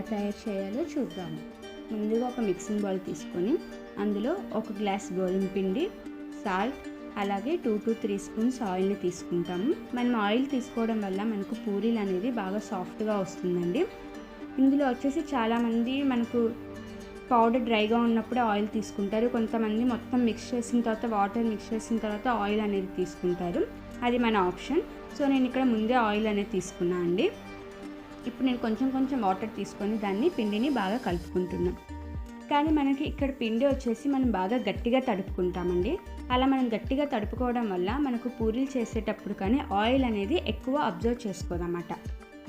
ఎలా తయారు చేయాలో చూద్దాము. ముందుగా ఒక మిక్సింగ్ బౌల్ తీసుకొని అందులో 1 గ్లాస్ గోధుమ పిండి, సాల్ట్, అలాగే 2 to 3 స్పూన్స్ ఆయిల్ని తీసుకుంటాము. మనం ఆయిల్ తీసుకోవడం వల్ల మనకు పూరీలు అనేది బాగా సాఫ్ట్గా వస్తుందండి. ఇందులో వచ్చేసి చాలామంది మనకు పౌడర్ డ్రైగా ఉన్నప్పుడే ఆయిల్ తీసుకుంటారు. కొంతమంది మొత్తం మిక్స్ చేసిన తర్వాత వాటర్ మిక్స్ చేసిన తర్వాత ఆయిల్ అనేది తీసుకుంటారు. అది మన ఆప్షన్. సో నేను ఇక్కడ ముందే ఆయిల్ అనేది తీసుకున్నాను అండి. ఇప్పుడు నేను కొంచెం వాటర్ తీసుకొని పిండిని బాగా కలుపుకుంటున్నాం. కానీ మనకి ఇక్కడ పిండి వచ్చేసి మనం బాగా గట్టిగా తడుపుకుంటామండి. అలా మనం గట్టిగా తడుపుకోవడం వల్ల మనకు పూరీలు చేసేటప్పుడు కానీ ఆయిల్ అనేది ఎక్కువ అబ్జర్వ్ చేసుకోదన్నమాట.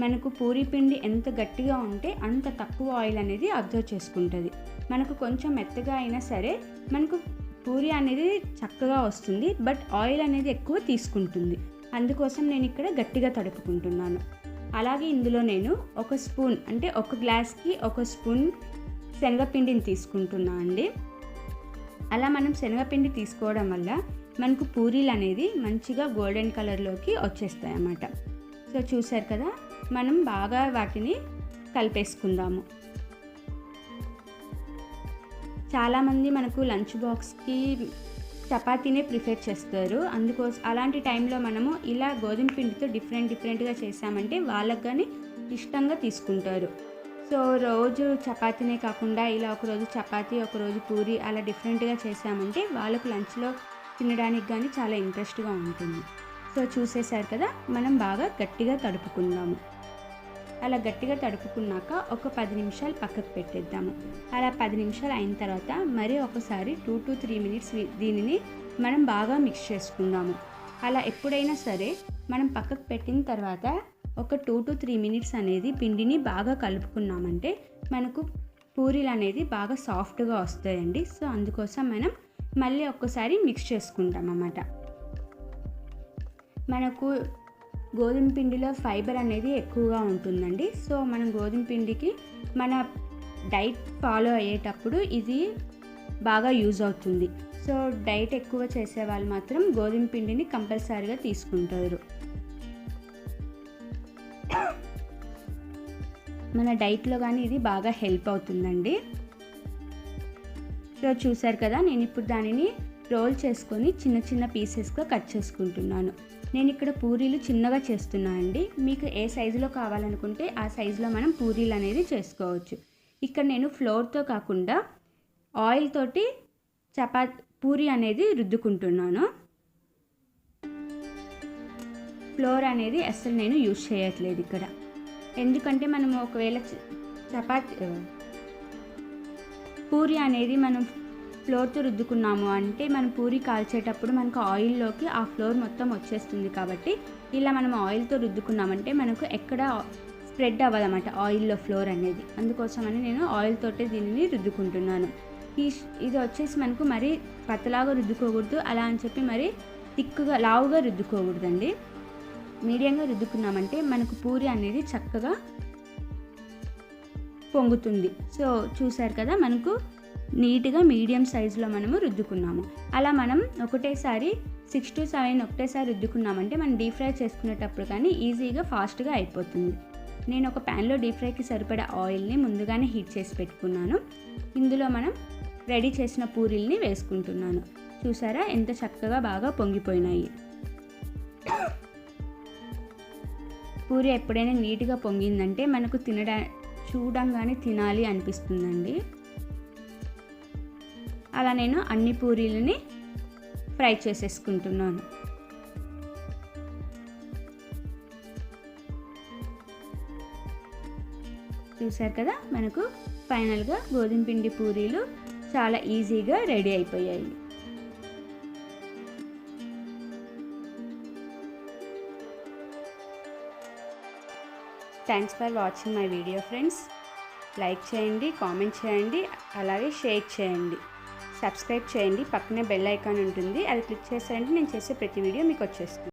మనకు పూరీ పిండి ఎంత గట్టిగా ఉంటే అంత తక్కువ ఆయిల్ అనేది అబ్జర్వ్ చేసుకుంటుంది. మనకు కొంచెం మెత్తగా అయినా సరే మనకు పూరీ అనేది చక్కగా వస్తుంది, బట్ ఆయిల్ అనేది ఎక్కువ తీసుకుంటుంది. అందుకోసం నేను ఇక్కడ గట్టిగా తడుపుకుంటున్నాను. అలాగే ఇందులో నేను 1 స్పూన్ అంటే 1 గ్లాస్కి 1 స్పూన్ శనగపిండిని తీసుకుంటున్నాను అండి. అలా మనం శనగపిండి తీసుకోవడం వల్ల మనకు పూరీలు అనేది మంచిగా గోల్డెన్ కలర్లోకి వచ్చేస్తాయి అన్నమాట. సో చూసారు కదా, మనం బాగా వాటిని కలిపేసుకుందాము. చాలామంది మనకు లంచ్ బాక్స్కి చపాతీనే ప్రిఫర్ చేస్తారు. అందుకోసం అలాంటి టైంలో మనము ఇలా గోధుమ పిండితో డిఫరెంట్గా చేసామంటే వాళ్ళకి కానీ ఇష్టంగా తీసుకుంటారు. సో రోజు చపాతీనే కాకుండా ఇలా ఒకరోజు చపాతీ ఒకరోజు పూరి అలా డిఫరెంట్గా చేసామంటే వాళ్ళకు లంచ్లో తినడానికి కానీ చాలా ఇంట్రెస్ట్గా ఉంటుంది. సో చూసేసారు కదా, మనం బాగా గట్టిగా తడుపుకుందాము. అలా గట్టిగా తడుపుకున్నాక ఒక 10 నిమిషాలు పక్కకు పెట్టేద్దాము. అలా 10 నిమిషాలు అయిన తర్వాత మరి ఒకసారి 2 to 3 మినిట్స్ దీనిని మనం బాగా మిక్స్ చేసుకుందాము. అలా ఎప్పుడైనా సరే మనం పక్కకు పెట్టిన తర్వాత ఒక 2 to 3 మినిట్స్ అనేది పిండిని బాగా కలుపుకున్నామంటే మనకు పూరీలు అనేది బాగా సాఫ్ట్గా వస్తాయండి. సో అందుకోసం మనం మళ్ళీ ఒక్కసారి మిక్స్ చేసుకుంటాం అన్నమాట. మనకు గోధుమ పిండిలో ఫైబర్ అనేది ఎక్కువగా ఉంటుందండి. సో మనం గోధుమ పిండికి మన డైట్ ఫాలో అయ్యేటప్పుడు ఇది బాగా యూజ్ అవుతుంది. సో డైట్ ఎక్కువ చేసే వాళ్ళు మాత్రం గోధుమ పిండిని కంపల్సరీగా తీసుకుంటారు. మన డైట్లో కానీ ఇది బాగా హెల్ప్ అవుతుందండి. సో చూసారు కదా, నేను ఇప్పుడు దానిని రోల్ చేసుకొని చిన్న పీసెస్గా కట్ చేసుకుంటున్నాను. నేను ఇక్కడ పూరీలు చిన్నగా చేస్తున్నాను అండి. మీకు ఏ సైజులో కావాలనుకుంటే ఆ సైజులో మనం పూరీలు అనేది చేసుకోవచ్చు. ఇక్కడ నేను ఫ్లోర్తో కాకుండా ఆయిల్ తోటి పూరీ అనేది రుద్దుకుంటున్నాను. ఫ్లోర్ అనేది అస్సలు నేను యూజ్ చేయట్లేదు ఇక్కడ. ఎందుకంటే మనము ఒకవేళ పూరీ అనేది మనం ఫ్లోర్తో రుద్దుకున్నాము అంటే మనం పూరీ కాల్చేటప్పుడు మనకు ఆయిల్లోకి ఆ ఫ్లోర్ మొత్తం వచ్చేస్తుంది. కాబట్టి ఇలా మనం ఆయిల్తో రుద్దుకున్నామంటే మనకు ఎక్కడ స్ప్రెడ్ అవ్వదన్నమాట ఆయిల్లో ఫ్లోర్ అనేది. అందుకోసమని నేను ఆయిల్ తోటే దీనిని రుద్దుకుంటున్నాను. ఇది వచ్చేసి మనకు మరీ పతలాగా రుద్దుకోకూడదు, అలా అని చెప్పి మరి థిక్గా లావుగా రుద్దుకోకూడదండి. మీడియంగా రుద్దుకున్నామంటే మనకు పూరీ అనేది చక్కగా పొంగుతుంది. సో చూసారు కదా, మనకు నీట్గా మీడియం సైజులో మనము రుద్దుకున్నాము. అలా మనం ఒకటేసారి 6 to 7 ఒకటేసారి రుద్దుకున్నామంటే మనం డీప్ ఫ్రై చేసుకునేటప్పుడు కానీ ఈజీగా ఫాస్ట్గా అయిపోతుంది. నేను ఒక ప్యాన్లో డీప్ ఫ్రైకి సరిపడా ఆయిల్ని ముందుగానే హీట్ చేసి పెట్టుకున్నాను. ఇందులో మనం రెడీ చేసిన పూరీల్ని వేసుకుంటున్నాను. చూసారా ఎంత చక్కగా బాగా పొంగిపోయినాయి. పూరి ఎప్పుడైనా నీట్గా పొంగిందంటే మనకు చూడంగానే తినాలి అనిపిస్తుందండి. అలా నేను అన్ని పూరీలని ఫ్రై చేసేసుకుంటున్నాను. చూసారు కదా, మనకు ఫైనల్గా గోధుమ పిండి పూరీలు చాలా ఈజీగా రెడీ అయిపోయాయి. Thanks for watching my video friends. Like చేయండి, కామెంట్ చేయండి, అలాగే షేర్ చేయండి, సబ్స్క్రైబ్ చేయండి. పక్కనే బెల్ ఐకాన్ ఉంటుంది, అది క్లిక్ చేశారంటే నేను చేసే ప్రతి వీడియో మీకు వచ్చేస్తుంది.